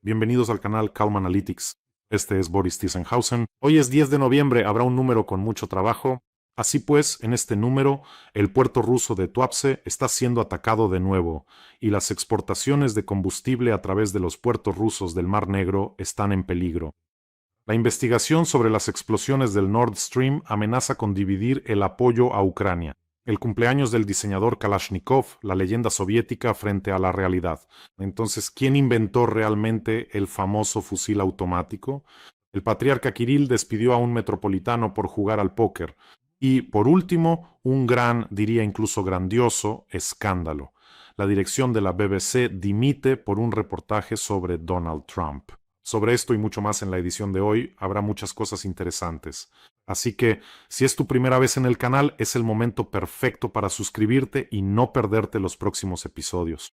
Bienvenidos al canal Calm Analytics. Este es Boris Thysenhausen. Hoy es 10 de noviembre, habrá un número con mucho trabajo. Así pues, en este número, el puerto ruso de Tuapse está siendo atacado de nuevo y las exportaciones de combustible a través de los puertos rusos del Mar Negro están en peligro. La investigación sobre las explosiones del Nord Stream amenaza con dividir el apoyo a Ucrania. El cumpleaños del diseñador Kalashnikov, la leyenda soviética frente a la realidad. Entonces, ¿quién inventó realmente el famoso fusil automático? El patriarca Kirill despidió a un metropolitano por jugar al póker. Y, por último, un gran, diría incluso grandioso, escándalo. La dirección de la BBC dimite por un reportaje sobre Donald Trump. Sobre esto y mucho más en la edición de hoy, habrá muchas cosas interesantes. Así que, si es tu primera vez en el canal, es el momento perfecto para suscribirte y no perderte los próximos episodios.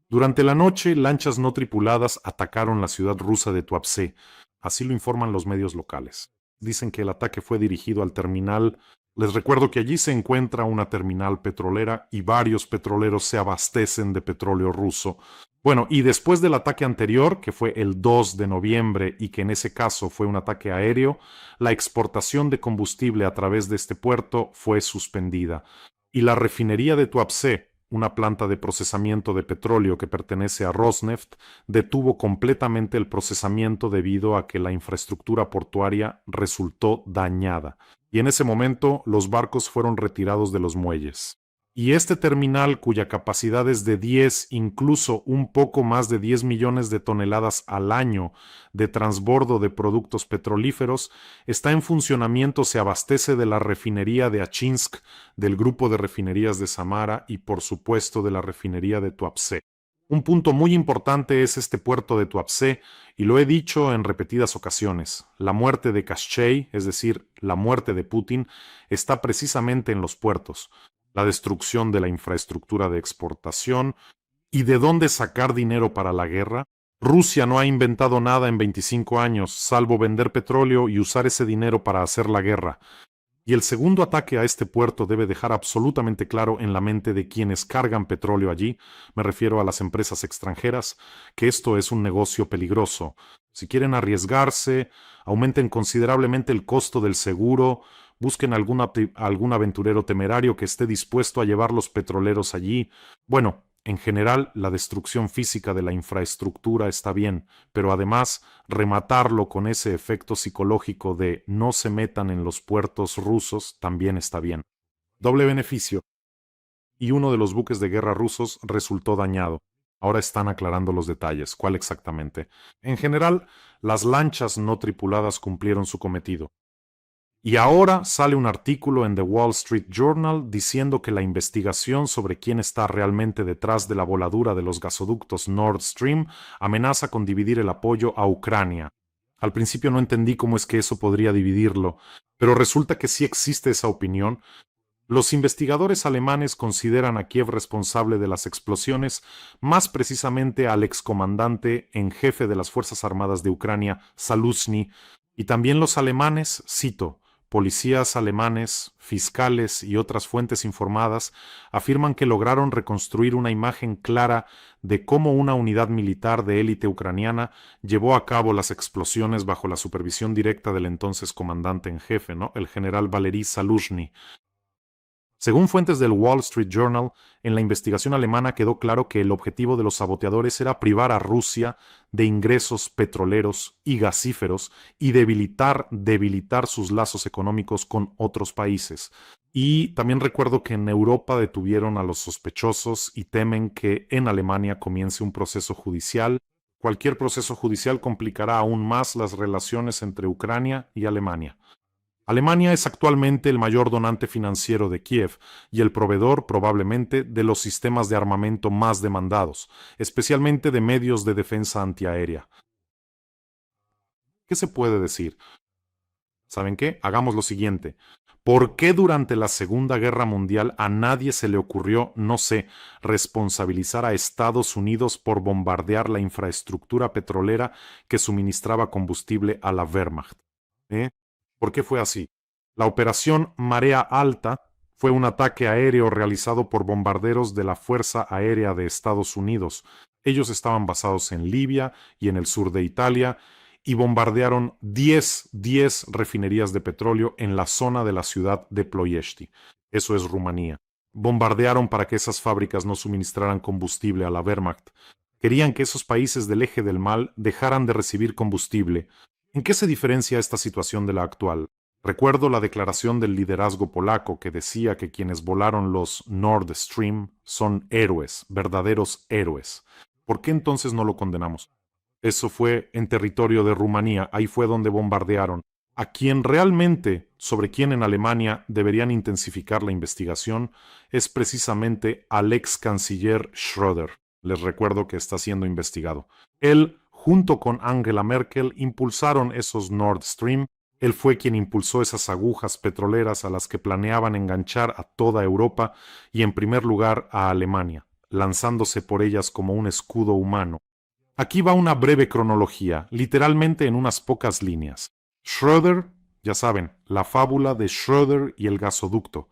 Durante la noche, lanchas no tripuladas atacaron la ciudad rusa de Tuapse. Así lo informan los medios locales. Dicen que el ataque fue dirigido al terminal. Les recuerdo que allí se encuentra una terminal petrolera y varios petroleros se abastecen de petróleo ruso. Bueno, y después del ataque anterior, que fue el 2 de noviembre y que en ese caso fue un ataque aéreo, la exportación de combustible a través de este puerto fue suspendida. Y la refinería de Tuapse, una planta de procesamiento de petróleo que pertenece a Rosneft, detuvo completamente el procesamiento debido a que la infraestructura portuaria resultó dañada. Y en ese momento los barcos fueron retirados de los muelles. Y este terminal, cuya capacidad es de 10, incluso un poco más de 10 millones de toneladas al año de transbordo de productos petrolíferos, está en funcionamiento, se abastece de la refinería de Achinsk, del grupo de refinerías de Samara y por supuesto de la refinería de Tuapse. Un punto muy importante es este puerto de Tuapse, y lo he dicho en repetidas ocasiones. La muerte de Kashchei, es decir, la muerte de Putin, está precisamente en los puertos. La destrucción de la infraestructura de exportación y de dónde sacar dinero para la guerra. Rusia no ha inventado nada en 25 años, salvo vender petróleo y usar ese dinero para hacer la guerra. Y el segundo ataque a este puerto debe dejar absolutamente claro en la mente de quienes cargan petróleo allí, me refiero a las empresas extranjeras, que esto es un negocio peligroso. Si quieren arriesgarse, aumenten considerablemente el costo del seguro, busquen algún aventurero temerario que esté dispuesto a llevar los petroleros allí. Bueno, en general, la destrucción física de la infraestructura está bien, pero además, rematarlo con ese efecto psicológico de no se metan en los puertos rusos también está bien. Doble beneficio. Y uno de los buques de guerra rusos resultó dañado. Ahora están aclarando los detalles. ¿Cuál exactamente? En general, las lanchas no tripuladas cumplieron su cometido. Y ahora sale un artículo en The Wall Street Journal diciendo que la investigación sobre quién está realmente detrás de la voladura de los gasoductos Nord Stream amenaza con dividir el apoyo a Ucrania. Al principio no entendí cómo es que eso podría dividirlo, pero resulta que sí existe esa opinión. Los investigadores alemanes consideran a Kiev responsable de las explosiones, más precisamente al excomandante en jefe de las Fuerzas Armadas de Ucrania, Zaluzhny, y también los alemanes, cito, policías alemanes, fiscales y otras fuentes informadas afirman que lograron reconstruir una imagen clara de cómo una unidad militar de élite ucraniana llevó a cabo las explosiones bajo la supervisión directa del entonces comandante en jefe, ¿no? El general Valery Zaluzhny. Según fuentes del Wall Street Journal, en la investigación alemana quedó claro que el objetivo de los saboteadores era privar a Rusia de ingresos petroleros y gasíferos y debilitar sus lazos económicos con otros países. Y también recuerdo que en Europa detuvieron a los sospechosos y temen que en Alemania comience un proceso judicial. Cualquier proceso judicial complicará aún más las relaciones entre Ucrania y Alemania. Alemania es actualmente el mayor donante financiero de Kiev y el proveedor probablemente de los sistemas de armamento más demandados, especialmente de medios de defensa antiaérea. ¿Qué se puede decir? ¿Saben qué? Hagamos lo siguiente. ¿Por qué durante la Segunda Guerra Mundial a nadie se le ocurrió, no sé, responsabilizar a Estados Unidos por bombardear la infraestructura petrolera que suministraba combustible a la Wehrmacht? ¿Por qué fue así? La operación Marea Alta fue un ataque aéreo realizado por bombarderos de la Fuerza Aérea de Estados Unidos. Ellos estaban basados en Libia y en el sur de Italia y bombardearon 10 refinerías de petróleo en la zona de la ciudad de Ploiești. Eso es Rumanía. Bombardearon para que esas fábricas no suministraran combustible a la Wehrmacht. Querían que esos países del eje del mal dejaran de recibir combustible. ¿En qué se diferencia esta situación de la actual? Recuerdo la declaración del liderazgo polaco que decía que quienes volaron los Nord Stream son héroes, verdaderos héroes. ¿Por qué entonces no lo condenamos? Eso fue en territorio de Rumanía, ahí fue donde bombardearon. A quien realmente, sobre quien en Alemania deberían intensificar la investigación, es precisamente al ex canciller Schröder. Les recuerdo que está siendo investigado. Él, junto con Angela Merkel, impulsaron esos Nord Stream. Él fue quien impulsó esas agujas petroleras a las que planeaban enganchar a toda Europa y en primer lugar a Alemania, lanzándose por ellas como un escudo humano. Aquí va una breve cronología, literalmente en unas pocas líneas. Schröder, ya saben, la fábula de Schröder y el gasoducto,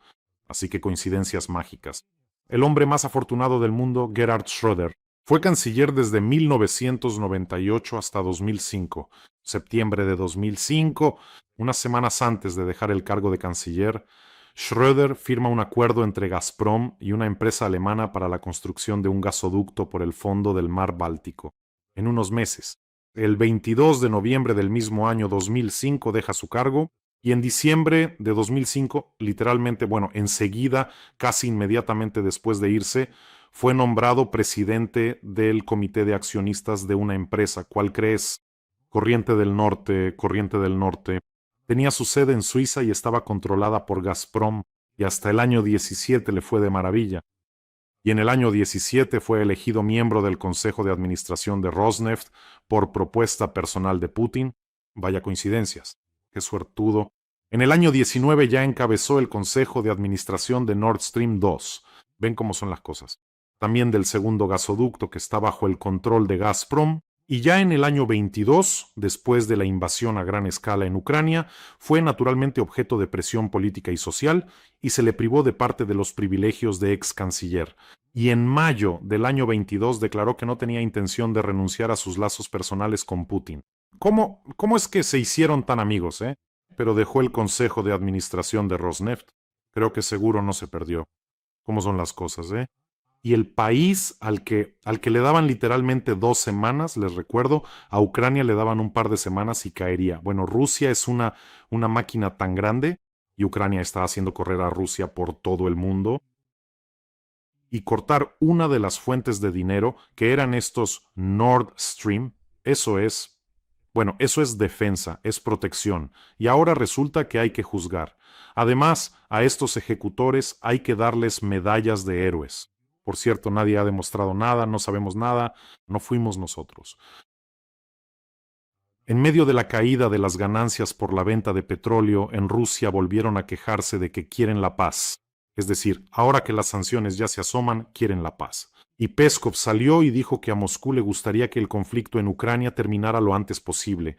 así que coincidencias mágicas. El hombre más afortunado del mundo, Gerhard Schröder, fue canciller desde 1998 hasta 2005. Septiembre de 2005, unas semanas antes de dejar el cargo de canciller, Schröder firma un acuerdo entre Gazprom y una empresa alemana para la construcción de un gasoducto por el fondo del mar Báltico. En unos meses, el 22 de noviembre del mismo año 2005 deja su cargo y en diciembre de 2005, literalmente, bueno, enseguida, casi inmediatamente después de irse, fue nombrado presidente del comité de accionistas de una empresa. ¿Cuál crees? Corriente del Norte, Corriente del Norte. Tenía su sede en Suiza y estaba controlada por Gazprom, y hasta el año 17 le fue de maravilla. Y en el año 17 fue elegido miembro del Consejo de Administración de Rosneft por propuesta personal de Putin. Vaya coincidencias. Qué suertudo. En el año 19 ya encabezó el Consejo de Administración de Nord Stream 2. Ven cómo son las cosas. También del segundo gasoducto que está bajo el control de Gazprom. Y ya en el año 22, después de la invasión a gran escala en Ucrania, fue naturalmente objeto de presión política y social y se le privó de parte de los privilegios de ex canciller. Y en mayo del año 22 declaró que no tenía intención de renunciar a sus lazos personales con Putin. ¿Cómo es que se hicieron tan amigos, Pero dejó el consejo de administración de Rosneft. Creo que seguro no se perdió. ¿Cómo son las cosas, Y el país al que le daban literalmente 2 semanas, les recuerdo, a Ucrania le daban un par de semanas y caería. Bueno, Rusia es una máquina tan grande y Ucrania está haciendo correr a Rusia por todo el mundo. Y cortar una de las fuentes de dinero, que eran estos Nord Stream, eso es defensa, es protección. Y ahora resulta que hay que juzgar. Además, a estos ejecutores hay que darles medallas de héroes. Por cierto, nadie ha demostrado nada, no sabemos nada, no fuimos nosotros. En medio de la caída de las ganancias por la venta de petróleo, en Rusia volvieron a quejarse de que quieren la paz. Es decir, ahora que las sanciones ya se asoman, quieren la paz. Y Peskov salió y dijo que a Moscú le gustaría que el conflicto en Ucrania terminara lo antes posible.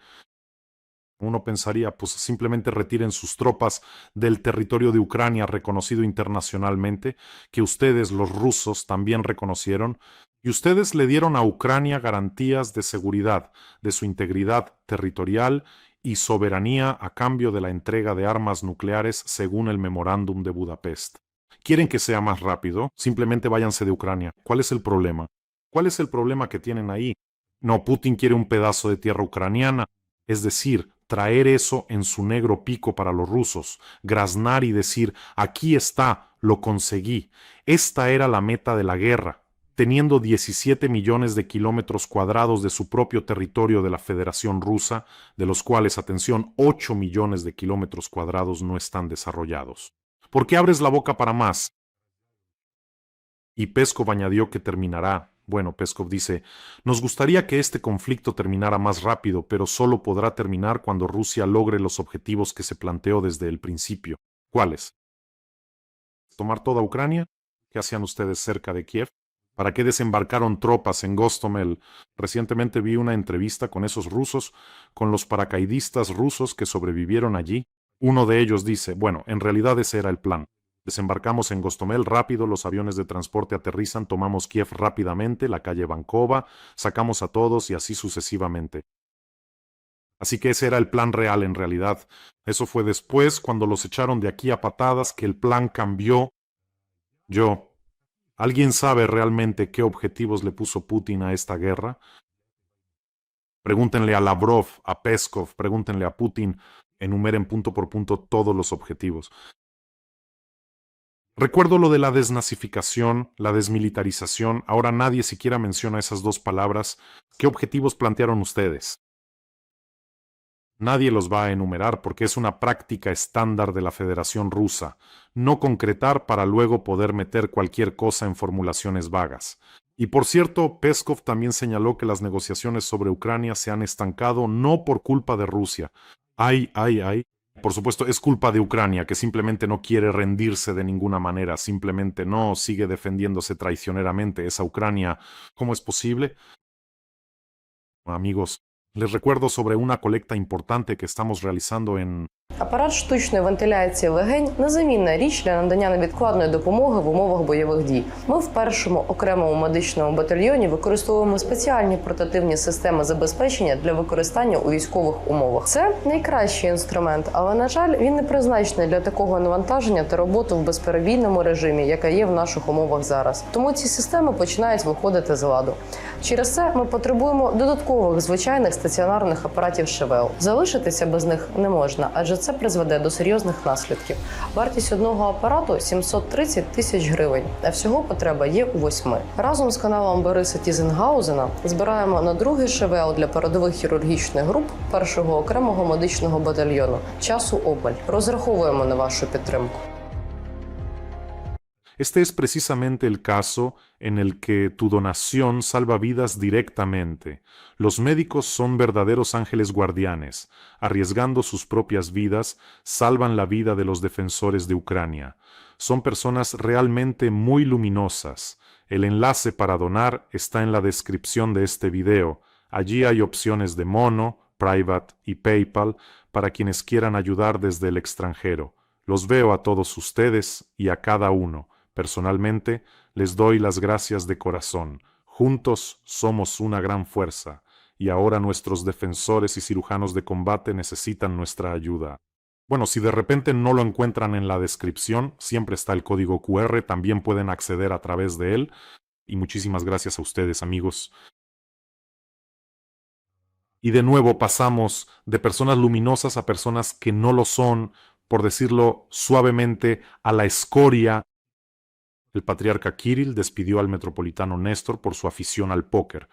Uno pensaría, pues simplemente retiren sus tropas del territorio de Ucrania reconocido internacionalmente, que ustedes, los rusos, también reconocieron, y ustedes le dieron a Ucrania garantías de seguridad, de su integridad territorial y soberanía a cambio de la entrega de armas nucleares según el memorándum de Budapest. ¿Quieren que sea más rápido? Simplemente váyanse de Ucrania. ¿Cuál es el problema? ¿Cuál es el problema que tienen ahí? No, Putin quiere un pedazo de tierra ucraniana, es decir, traer eso en su negro pico para los rusos, graznar y decir, aquí está, lo conseguí. Esta era la meta de la guerra, teniendo 17 millones de kilómetros cuadrados de su propio territorio de la Federación Rusa, de los cuales, atención, 8 millones de kilómetros cuadrados no están desarrollados. ¿Por qué abres la boca para más? Y Peskov añadió que terminará. Bueno, Peskov dice, nos gustaría que este conflicto terminara más rápido, pero solo podrá terminar cuando Rusia logre los objetivos que se planteó desde el principio. ¿Cuáles? ¿Tomar toda Ucrania? ¿Qué hacían ustedes cerca de Kiev? ¿Para qué desembarcaron tropas en Gostomel? Recientemente vi una entrevista con esos rusos, con los paracaidistas rusos que sobrevivieron allí. Uno de ellos dice, bueno, en realidad ese era el plan. Desembarcamos en Gostomel rápido, los aviones de transporte aterrizan, tomamos Kiev rápidamente, la calle Vankova, sacamos a todos y así sucesivamente. Así que ese era el plan real en realidad. Eso fue después, cuando los echaron de aquí a patadas, que el plan cambió. ¿Alguien sabe realmente qué objetivos le puso Putin a esta guerra? Pregúntenle a Lavrov, a Peskov, pregúntenle a Putin, enumeren punto por punto todos los objetivos. Recuerdo lo de la desnazificación, la desmilitarización, ahora nadie siquiera menciona esas dos palabras. ¿Qué objetivos plantearon ustedes? Nadie los va a enumerar porque es una práctica estándar de la Federación Rusa, no concretar para luego poder meter cualquier cosa en formulaciones vagas. Y por cierto, Peskov también señaló que las negociaciones sobre Ucrania se han estancado no por culpa de Rusia. Ay. Por supuesto, es culpa de Ucrania, que simplemente no quiere rendirse de ninguna manera, simplemente no sigue defendiéndose traicioneramente. Esa Ucrania, ¿cómo es posible? Amigos, les recuerdo sobre una colecta importante que estamos realizando en... Апарат штучної вентиляції легень – незамінна річ для надання невідкладної допомоги в умовах бойових дій. Ми в першому окремому медичному батальйоні використовуємо спеціальні портативні системи забезпечення для використання у військових умовах. Це найкращий інструмент, але, на жаль, він не призначений для такого навантаження та роботи в безперебійному режимі, яка є в наших умовах зараз. Тому ці системи починають виходити з ладу. Через це ми потребуємо додаткових звичайних стаціонарних апаратів ШВЛ. Залишитися без них не можна, адже це призведе до серйозних наслідків. Вартість одного апарату – 730 тисяч гривень, а всього потреба є у 8. Разом з каналом Бориса Тізенгаузена збираємо на другий ШВЛ для передових хірургічних груп першого окремого медичного батальйону. Часу обмаль. Розраховуємо на вашу підтримку. Este es precisamente el caso en el que tu donación salva vidas directamente. Los médicos son verdaderos ángeles guardianes. Arriesgando sus propias vidas, salvan la vida de los defensores de Ucrania. Son personas realmente muy luminosas. El enlace para donar está en la descripción de este video. Allí hay opciones de Mono, Private y PayPal para quienes quieran ayudar desde el extranjero. Los veo a todos ustedes y a cada uno. Personalmente, les doy las gracias de corazón. Juntos somos una gran fuerza, y ahora nuestros defensores y cirujanos de combate necesitan nuestra ayuda. Bueno, si de repente no lo encuentran en la descripción, siempre está el código QR, también pueden acceder a través de él. Y muchísimas gracias a ustedes, amigos. Y de nuevo pasamos de personas luminosas a personas que no lo son, por decirlo suavemente, a la escoria. El patriarca Kirill despidió al metropolitano Néstor por su afición al póker.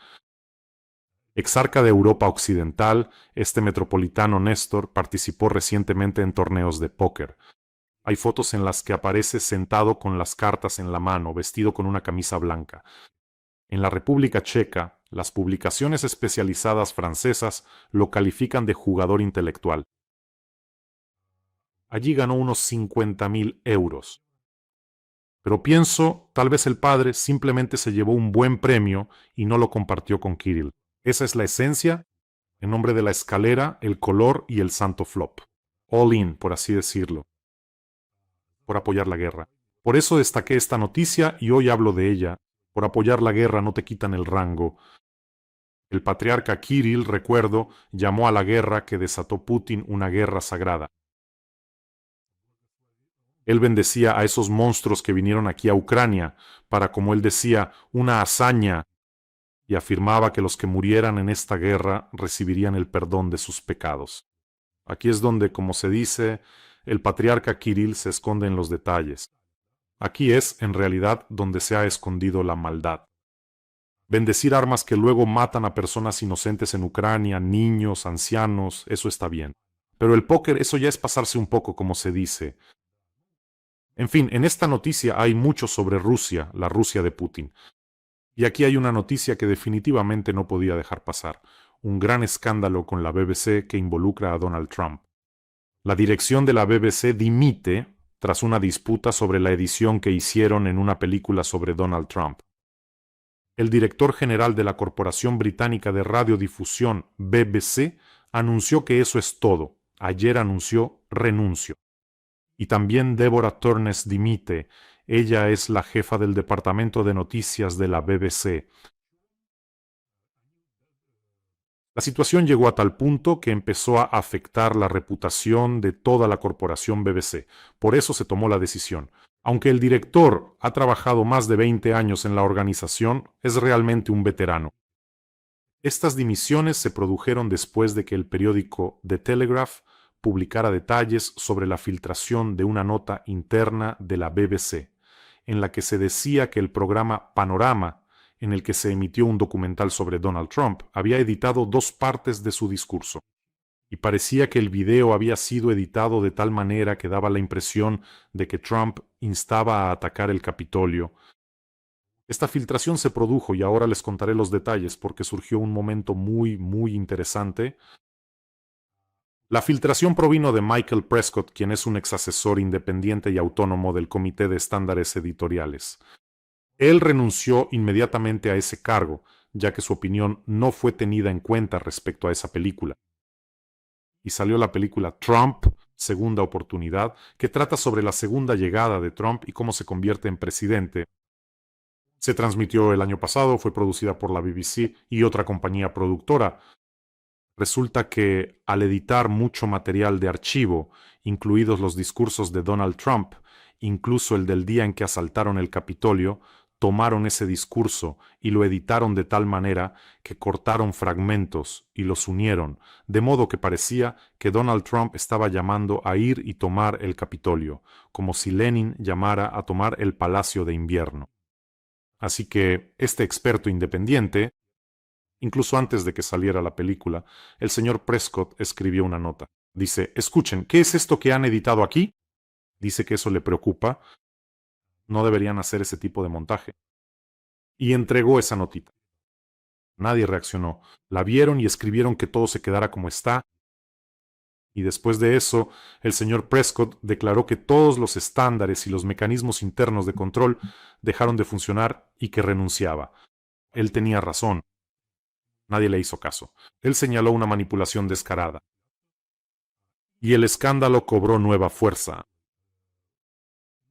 Exarca de Europa Occidental, este metropolitano Néstor participó recientemente en torneos de póker. Hay fotos en las que aparece sentado con las cartas en la mano, vestido con una camisa blanca. En la República Checa, las publicaciones especializadas francesas lo califican de jugador intelectual. Allí ganó unos 50.000 euros. Pero pienso, tal vez el padre simplemente se llevó un buen premio y no lo compartió con Kirill. Esa es la esencia, en nombre de la escalera, el color y el santo flop. All in, por así decirlo. Por apoyar la guerra. Por eso destaqué esta noticia y hoy hablo de ella. Por apoyar la guerra no te quitan el rango. El patriarca Kirill, recuerdo, llamó a la guerra que desató Putin una guerra sagrada. Él bendecía a esos monstruos que vinieron aquí a Ucrania para, como él decía, una hazaña, y afirmaba que los que murieran en esta guerra recibirían el perdón de sus pecados. Aquí es donde, como se dice, el patriarca Kirill se esconde en los detalles. Aquí es, en realidad, donde se ha escondido la maldad. Bendecir armas que luego matan a personas inocentes en Ucrania, niños, ancianos, eso está bien. Pero el póker, eso ya es pasarse un poco, como se dice. En fin, en esta noticia hay mucho sobre Rusia, la Rusia de Putin. Y aquí hay una noticia que definitivamente no podía dejar pasar. Un gran escándalo con la BBC que involucra a Donald Trump. La dirección de la BBC dimite tras una disputa sobre la edición que hicieron en una película sobre Donald Trump. El director general de la Corporación Británica de Radiodifusión, BBC, anunció que eso es todo. Ayer anunció renuncio. Y también Deborah Turnes dimite. Ella es la jefa del departamento de noticias de la BBC. La situación llegó a tal punto que empezó a afectar la reputación de toda la corporación BBC. Por eso se tomó la decisión. Aunque el director ha trabajado más de 20 años en la organización, es realmente un veterano. Estas dimisiones se produjeron después de que el periódico The Telegraph publicara detalles sobre la filtración de una nota interna de la BBC, en la que se decía que el programa Panorama, en el que se emitió un documental sobre Donald Trump, había editado 2 partes de su discurso. Y parecía que el video había sido editado de tal manera que daba la impresión de que Trump instaba a atacar el Capitolio. Esta filtración se produjo y ahora les contaré los detalles porque surgió un momento muy interesante. La filtración provino de Michael Prescott, quien es un exasesor independiente y autónomo del Comité de Estándares Editoriales. Él renunció inmediatamente a ese cargo, ya que su opinión no fue tenida en cuenta respecto a esa película. Y salió la película Trump, Segunda Oportunidad, que trata sobre la segunda llegada de Trump y cómo se convierte en presidente. Se transmitió el año pasado, fue producida por la BBC y otra compañía productora. Resulta que al editar mucho material de archivo, incluidos los discursos de Donald Trump, incluso el del día en que asaltaron el Capitolio, tomaron ese discurso y lo editaron de tal manera que cortaron fragmentos y los unieron, de modo que parecía que Donald Trump estaba llamando a ir y tomar el Capitolio, como si Lenin llamara a tomar el Palacio de Invierno. Así que este experto independiente, incluso antes de que saliera la película, el señor Prescott escribió una nota. Dice, escuchen, ¿qué es esto que han editado aquí? Dice que eso le preocupa. No deberían hacer ese tipo de montaje. Y entregó esa notita. Nadie reaccionó. La vieron y escribieron que todo se quedara como está. Y después de eso, el señor Prescott declaró que todos los estándares y los mecanismos internos de control dejaron de funcionar y que renunciaba. Él tenía razón. Nadie le hizo caso. Él señaló una manipulación descarada. Y el escándalo cobró nueva fuerza.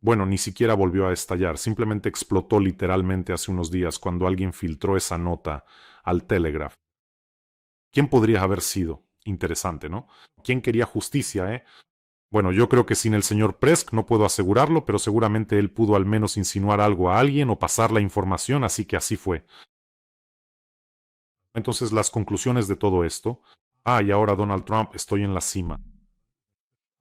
Bueno, ni siquiera volvió a estallar, simplemente explotó literalmente hace unos días cuando alguien filtró esa nota al Telegraph. ¿Quién podría haber sido? Interesante, ¿no? ¿Quién quería justicia, Bueno, yo creo que sin el señor Presk no puedo asegurarlo, pero seguramente él pudo al menos insinuar algo a alguien o pasar la información, así que así fue. Entonces, las conclusiones de todo esto. Y ahora Donald Trump, estoy en la cima.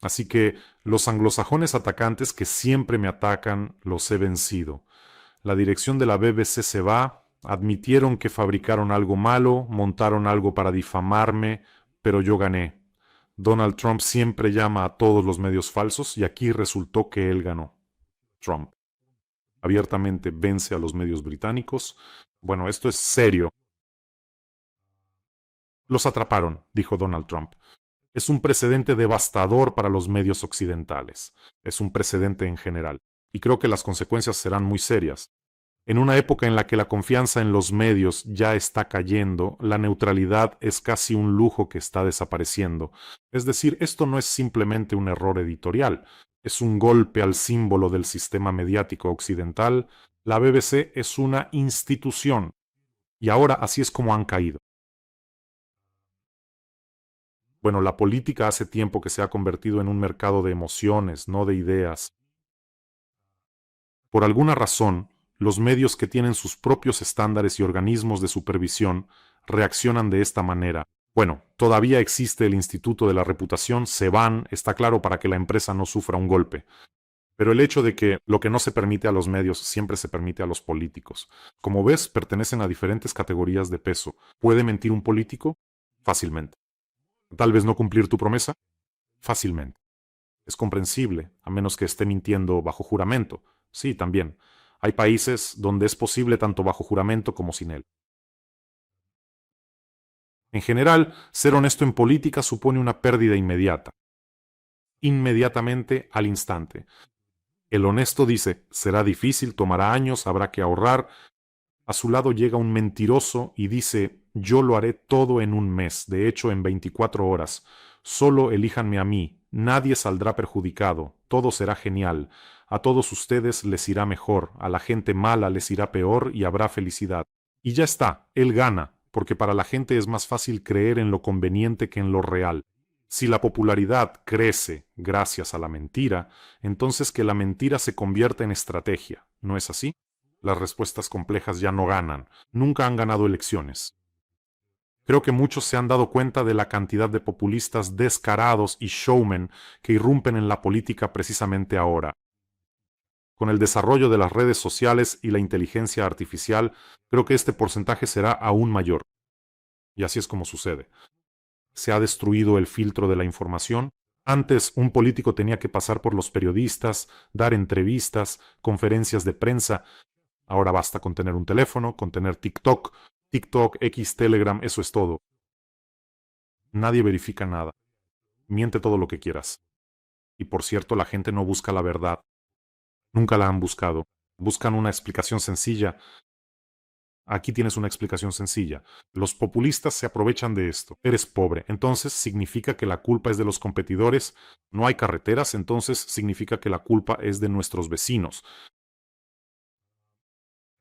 Así que los anglosajones atacantes que siempre me atacan, los he vencido. La dirección de la BBC se va, admitieron que fabricaron algo malo, montaron algo para difamarme, pero yo gané. Donald Trump siempre llama a todos los medios falsos y aquí resultó que él ganó. Trump abiertamente vence a los medios británicos. Bueno, esto es serio. Los atraparon, dijo Donald Trump. Es un precedente devastador para los medios occidentales. Es un precedente en general. Y creo que las consecuencias serán muy serias. En una época en la que la confianza en los medios ya está cayendo, la neutralidad es casi un lujo que está desapareciendo. Es decir, esto no es simplemente un error editorial, es un golpe al símbolo del sistema mediático occidental. La BBC es una institución. Y ahora así es como han caído. Bueno, la política hace tiempo que se ha convertido en un mercado de emociones, no de ideas. Por alguna razón, los medios que tienen sus propios estándares y organismos de supervisión reaccionan de esta manera. Bueno, todavía existe el Instituto de la Reputación, se van, está claro, para que la empresa no sufra un golpe. Pero el hecho de que lo que no se permite a los medios siempre se permite a los políticos. Como ves, pertenecen a diferentes categorías de peso. ¿Puede mentir un político? Fácilmente. Tal vez no cumplir tu promesa, fácilmente. Es comprensible, a menos que esté mintiendo bajo juramento. Sí, también. Hay países donde es posible tanto bajo juramento como sin él. En general, ser honesto en política supone una pérdida inmediata. Inmediatamente, al instante. El honesto dice, será difícil, tomará años, habrá que ahorrar. A su lado llega un mentiroso y dice, yo lo haré todo en un mes, de hecho en 24 horas. Solo elíjanme a mí, Nadie saldrá perjudicado, todo será genial. A todos ustedes les irá mejor, a la gente mala les irá peor y habrá felicidad. Y ya está, él gana, porque para la gente es más fácil creer en lo conveniente que en lo real. Si la popularidad crece gracias a la mentira, entonces que la mentira se convierta en estrategia, ¿no es así? Las respuestas complejas ya no ganan, nunca han ganado elecciones. Creo que muchos se han dado cuenta de la cantidad de populistas descarados y showmen que irrumpen en la política precisamente ahora. Con el desarrollo de las redes sociales y la inteligencia artificial, creo que este porcentaje será aún mayor. Y así es como sucede. Se ha destruido el filtro de la información. Antes, un político tenía que pasar por los periodistas, dar entrevistas, conferencias de prensa. Ahora basta con tener un teléfono, con tener TikTok, X, Telegram, eso es todo. Nadie verifica nada. Miente todo lo que quieras. Y por cierto, la gente no busca la verdad. Nunca la han buscado. Buscan una explicación sencilla. Aquí tienes una explicación sencilla. Los populistas se aprovechan de esto. Eres pobre, entonces significa que la culpa es de los competidores. No hay carreteras, entonces significa que la culpa es de nuestros vecinos.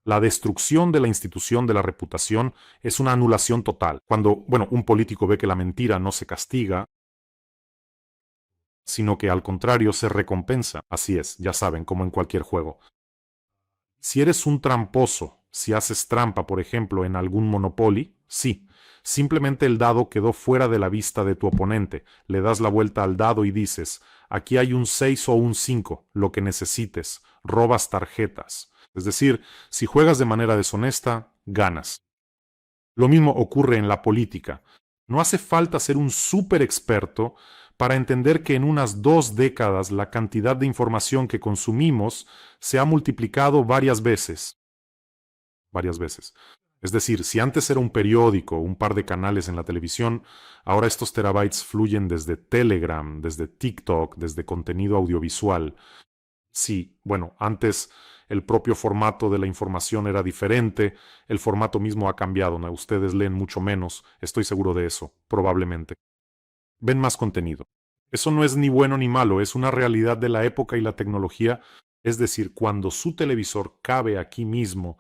La destrucción de la institución de la reputación es una anulación total. Cuando, un político ve que la mentira no se castiga, sino que al contrario se recompensa. Así es, ya saben, como en cualquier juego. Si eres un tramposo, si haces trampa, por ejemplo, en algún Monopoly, sí. Simplemente el dado quedó fuera de la vista de tu oponente. Le das la vuelta al dado y dices, aquí hay un 6 o un 5, lo que necesites. Robas tarjetas. Es decir, si juegas de manera deshonesta, ganas. Lo mismo ocurre en la política. No hace falta ser un súper experto para entender que en unas 2 décadas la cantidad de información que consumimos se ha multiplicado varias veces. Varias veces. Es decir, si antes era un periódico, un par de canales en la televisión, ahora estos terabytes fluyen desde Telegram, desde TikTok, desde contenido audiovisual. Sí, antes el propio formato de la información era diferente, el formato mismo ha cambiado, ¿no? Ustedes leen mucho menos, estoy seguro de eso, probablemente. Ven más contenido. Eso no es ni bueno ni malo, es una realidad de la época y la tecnología, es decir, cuando su televisor cabe aquí mismo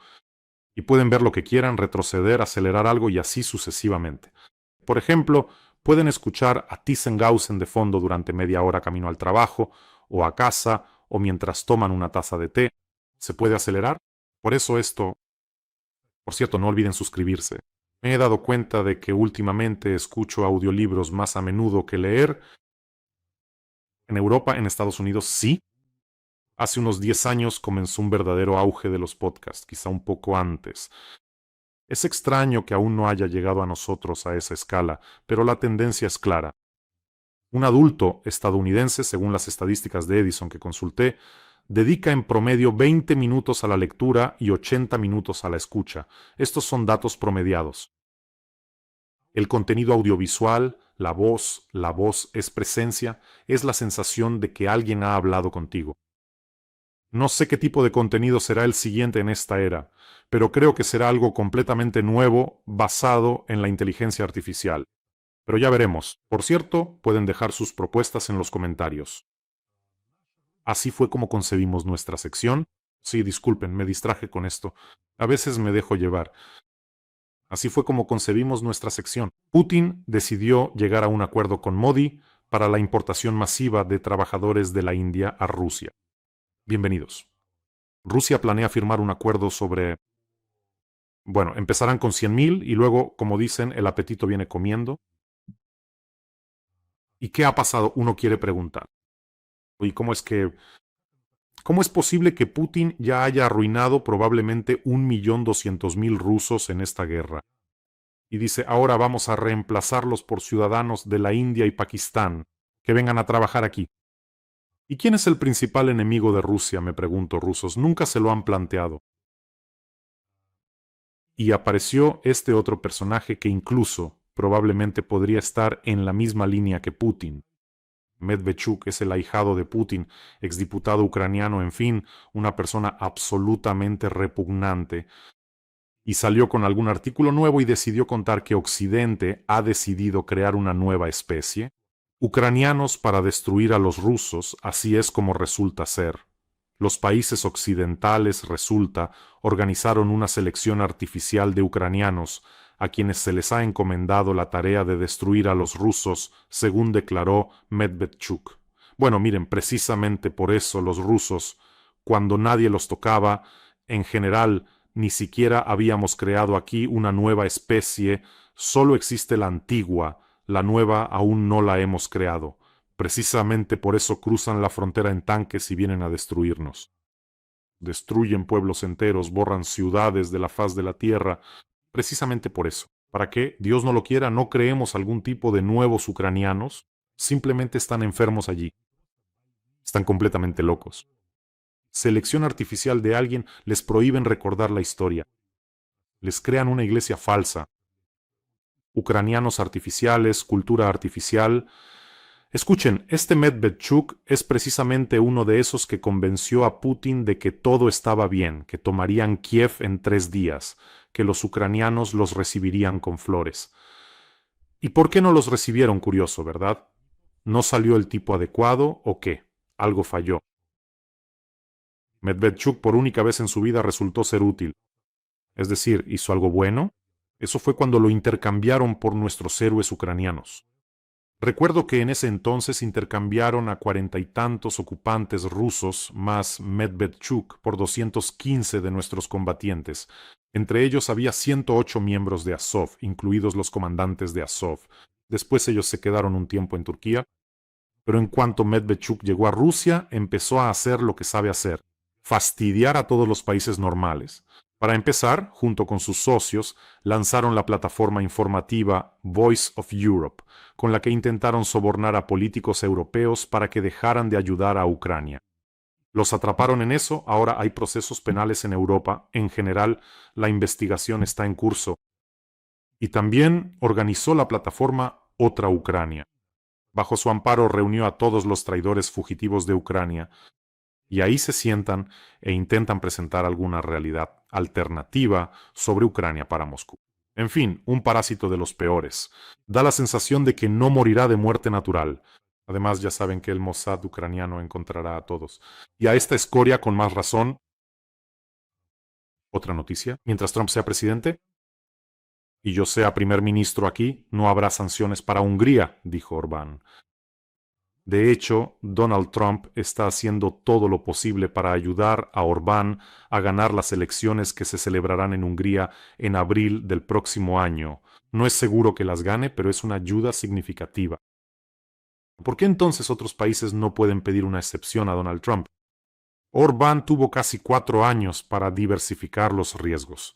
y pueden ver lo que quieran, retroceder, acelerar algo y así sucesivamente. Por ejemplo, pueden escuchar a Tissenghausen de fondo durante media hora camino al trabajo, o a casa, o mientras toman una taza de té. ¿Se puede acelerar? Por eso esto... Por cierto, no olviden suscribirse. Me he dado cuenta de que últimamente escucho audiolibros más a menudo que leer. En Europa, en Estados Unidos, sí. Hace unos 10 años comenzó un verdadero auge de los podcasts, quizá un poco antes. Es extraño que aún no haya llegado a nosotros a esa escala, pero la tendencia es clara. Un adulto estadounidense, según las estadísticas de Edison que consulté, dedica en promedio 20 minutos a la lectura y 80 minutos a la escucha. Estos son datos promediados. El contenido audiovisual, la voz es presencia, es la sensación de que alguien ha hablado contigo. No sé qué tipo de contenido será el siguiente en esta era, pero creo que será algo completamente nuevo basado en la inteligencia artificial. Pero ya veremos. Por cierto, pueden dejar sus propuestas en los comentarios. Así fue como concebimos nuestra sección. Sí, disculpen, me distraje con esto. A veces me dejo llevar. Así fue como concebimos nuestra sección. Putin decidió llegar a un acuerdo con Modi para la importación masiva de trabajadores de la India a Rusia. Bienvenidos. Rusia planea firmar un acuerdo sobre... empezarán con 100.000 y luego, como dicen, el apetito viene comiendo. ¿Y qué ha pasado? Uno quiere preguntar. ¿Y cómo es posible que Putin ya haya arruinado probablemente 1.200.000 rusos en esta guerra? Y dice, ahora vamos a reemplazarlos por ciudadanos de la India y Pakistán que vengan a trabajar aquí. ¿Y quién es el principal enemigo de Rusia? Me pregunto, rusos. Nunca se lo han planteado. Y apareció este otro personaje que incluso probablemente podría estar en la misma línea que Putin. Medvedchuk es el ahijado de Putin, exdiputado ucraniano, en fin, una persona absolutamente repugnante. Y salió con algún artículo nuevo y decidió contar que Occidente ha decidido crear una nueva especie. Ucranianos para destruir a los rusos, así es como resulta ser. Los países occidentales, resulta, organizaron una selección artificial de ucranianos, a quienes se les ha encomendado la tarea de destruir a los rusos, según declaró Medvedchuk. Bueno, miren, precisamente por eso los rusos, cuando nadie los tocaba, en general, ni siquiera habíamos creado aquí una nueva especie, solo existe la antigua, la nueva aún no la hemos creado. Precisamente por eso cruzan la frontera en tanques y vienen a destruirnos. Destruyen pueblos enteros, borran ciudades de la faz de la tierra, precisamente por eso. Para que, Dios no lo quiera, no creemos algún tipo de nuevos ucranianos, simplemente están enfermos allí. Están completamente locos. Selección artificial de alguien, les prohíben recordar la historia. Les crean una iglesia falsa. Ucranianos artificiales, cultura artificial. Escuchen, este Medvedchuk es precisamente uno de esos que convenció a Putin de que todo estaba bien, que tomarían Kiev en 3 días, que los ucranianos los recibirían con flores. ¿Y por qué no los recibieron? Curioso, ¿verdad? ¿No salió el tipo adecuado o qué? Algo falló. Medvedchuk por única vez en su vida resultó ser útil. Es decir, ¿hizo algo bueno? Eso fue cuando lo intercambiaron por nuestros héroes ucranianos. Recuerdo que en ese entonces intercambiaron a 40 y tantos ocupantes rusos más Medvedchuk por 215 de nuestros combatientes. Entre ellos había 108 miembros de Azov, incluidos los comandantes de Azov. Después ellos se quedaron un tiempo en Turquía. Pero en cuanto Medvedchuk llegó a Rusia, empezó a hacer lo que sabe hacer: fastidiar a todos los países normales. Para empezar, junto con sus socios, lanzaron la plataforma informativa Voice of Europe, con la que intentaron sobornar a políticos europeos para que dejaran de ayudar a Ucrania. Los atraparon en eso, ahora hay procesos penales en Europa, en general, la investigación está en curso. Y también organizó la plataforma Otra Ucrania. Bajo su amparo reunió a todos los traidores fugitivos de Ucrania, y ahí se sientan e intentan presentar alguna realidad alternativa sobre Ucrania para Moscú. En fin, un parásito de los peores. Da la sensación de que no morirá de muerte natural. Además, ya saben que el Mossad ucraniano encontrará a todos. Y a esta escoria, con más razón. Otra noticia: mientras Trump sea presidente y yo sea primer ministro aquí, no habrá sanciones para Hungría, dijo Orbán. De hecho, Donald Trump está haciendo todo lo posible para ayudar a Orbán a ganar las elecciones que se celebrarán en Hungría en abril del próximo año. No es seguro que las gane, pero es una ayuda significativa. ¿Por qué entonces otros países no pueden pedir una excepción a Donald Trump? Orbán tuvo casi 4 años para diversificar los riesgos.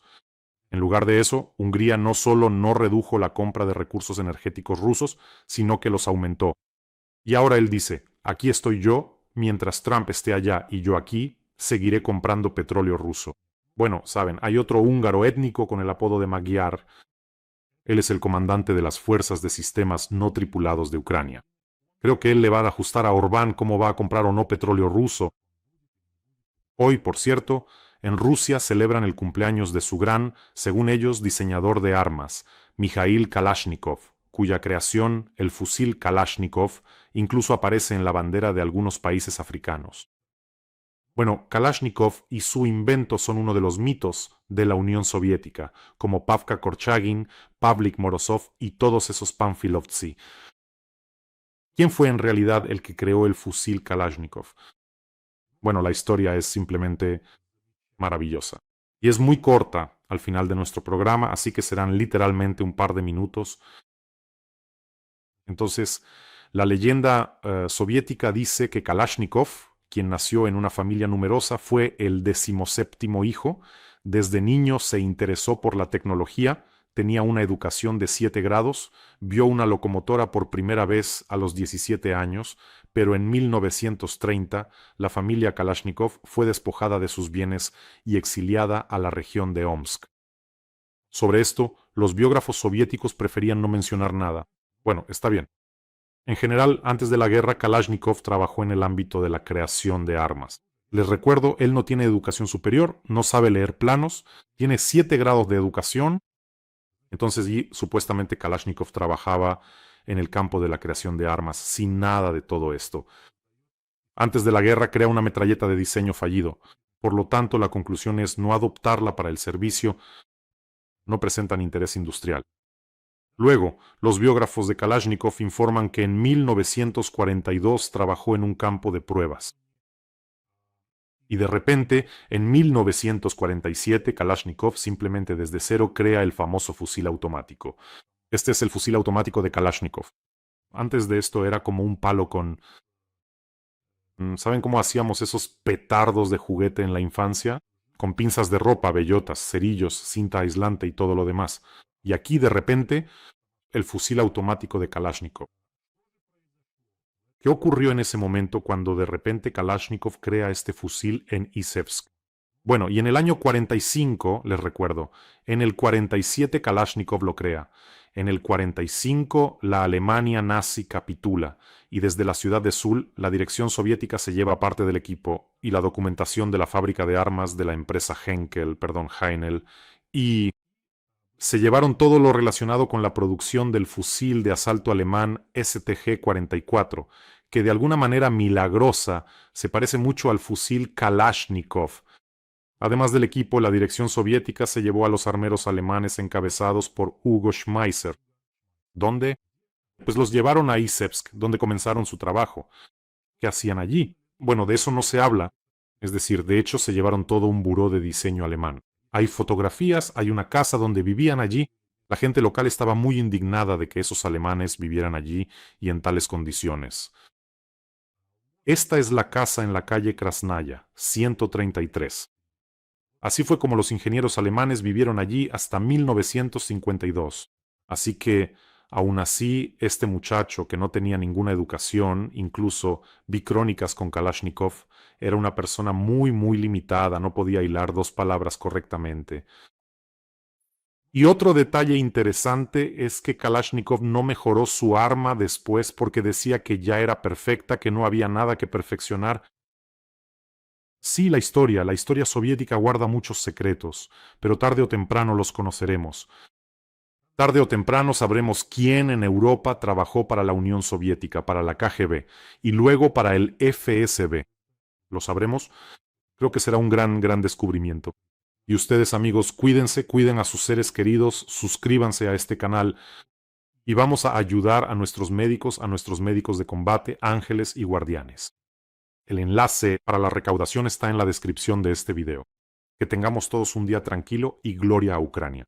En lugar de eso, Hungría no solo no redujo la compra de recursos energéticos rusos, sino que los aumentó. Y ahora él dice: aquí estoy yo, mientras Trump esté allá y yo aquí, seguiré comprando petróleo ruso. Bueno, saben, hay otro húngaro étnico con el apodo de Magyar. Él es el comandante de las fuerzas de sistemas no tripulados de Ucrania. Creo que él le va a ajustar a Orbán cómo va a comprar o no petróleo ruso. Hoy, por cierto, en Rusia celebran el cumpleaños de su gran, según ellos, diseñador de armas, Mikhail Kalashnikov, cuya creación, el fusil Kalashnikov, incluso aparece en la bandera de algunos países africanos. Bueno, Kalashnikov y su invento son uno de los mitos de la Unión Soviética, como Pavka Korchagin, Pavlik Morozov y todos esos panfilovtsi. ¿Quién fue en realidad el que creó el fusil Kalashnikov? Bueno, la historia es simplemente maravillosa. Y es muy corta al final de nuestro programa, así que serán literalmente un par de minutos. Entonces, la leyenda soviética dice que Kalashnikov, quien nació en una familia numerosa, fue el 17º hijo. Desde niño se interesó por la tecnología, tenía una educación de 7 grados, vio una locomotora por primera vez a los 17 años, pero en 1930 la familia Kalashnikov fue despojada de sus bienes y exiliada a la región de Omsk. Sobre esto, los biógrafos soviéticos preferían no mencionar nada. Bueno, está bien. En general, antes de la guerra, Kalashnikov trabajó en el ámbito de la creación de armas. Les recuerdo, él no tiene educación superior, no sabe leer planos, tiene 7 grados de educación. Entonces, supuestamente Kalashnikov trabajaba en el campo de la creación de armas, sin nada de todo esto. Antes de la guerra crea una metralleta de diseño fallido. Por lo tanto, la conclusión es no adoptarla para el servicio. No presentan interés industrial. Luego, los biógrafos de Kalashnikov informan que en 1942 trabajó en un campo de pruebas. Y de repente, en 1947, Kalashnikov simplemente desde cero crea el famoso fusil automático. Este es el fusil automático de Kalashnikov. Antes de esto era como un palo con... ¿Saben cómo hacíamos esos petardos de juguete en la infancia? Con pinzas de ropa, bellotas, cerillos, cinta aislante y todo lo demás. Y aquí, de repente, el fusil automático de Kalashnikov. ¿Qué ocurrió en ese momento cuando de repente Kalashnikov crea este fusil en Izhevsk? Bueno, y en el año 45, les recuerdo, en el 47 Kalashnikov lo crea. En el 45 la Alemania nazi capitula y desde la ciudad de Sul la dirección soviética se lleva parte del equipo y la documentación de la fábrica de armas de la empresa Heinel y se llevaron todo lo relacionado con la producción del fusil de asalto alemán STG-44, que de alguna manera milagrosa se parece mucho al fusil Kalashnikov. Además del equipo, la dirección soviética se llevó a los armeros alemanes encabezados por Hugo Schmeisser. ¿Dónde? Pues los llevaron a Izhevsk, donde comenzaron su trabajo. ¿Qué hacían allí? Bueno, de eso no se habla. Es decir, de hecho se llevaron todo un buró de diseño alemán. Hay fotografías, hay una casa donde vivían allí. La gente local estaba muy indignada de que esos alemanes vivieran allí y en tales condiciones. Esta es la casa en la calle Krasnaya, 133. Así fue como los ingenieros alemanes vivieron allí hasta 1952. Así que, aún así, este muchacho que no tenía ninguna educación, incluso vi crónicas con Kalashnikov, era una persona muy limitada, no podía hilar dos palabras correctamente. Y otro detalle interesante es que Kalashnikov no mejoró su arma después porque decía que ya era perfecta, que no había nada que perfeccionar. Sí, la historia soviética guarda muchos secretos, pero tarde o temprano los conoceremos. Tarde o temprano sabremos quién en Europa trabajó para la Unión Soviética, para la KGB, y luego para el FSB. ¿Lo sabremos? Creo que será un gran descubrimiento. Y ustedes, amigos, cuídense, cuiden a sus seres queridos, suscríbanse a este canal y vamos a ayudar a nuestros médicos de combate, ángeles y guardianes. El enlace para la recaudación está en la descripción de este video. Que tengamos todos un día tranquilo y gloria a Ucrania.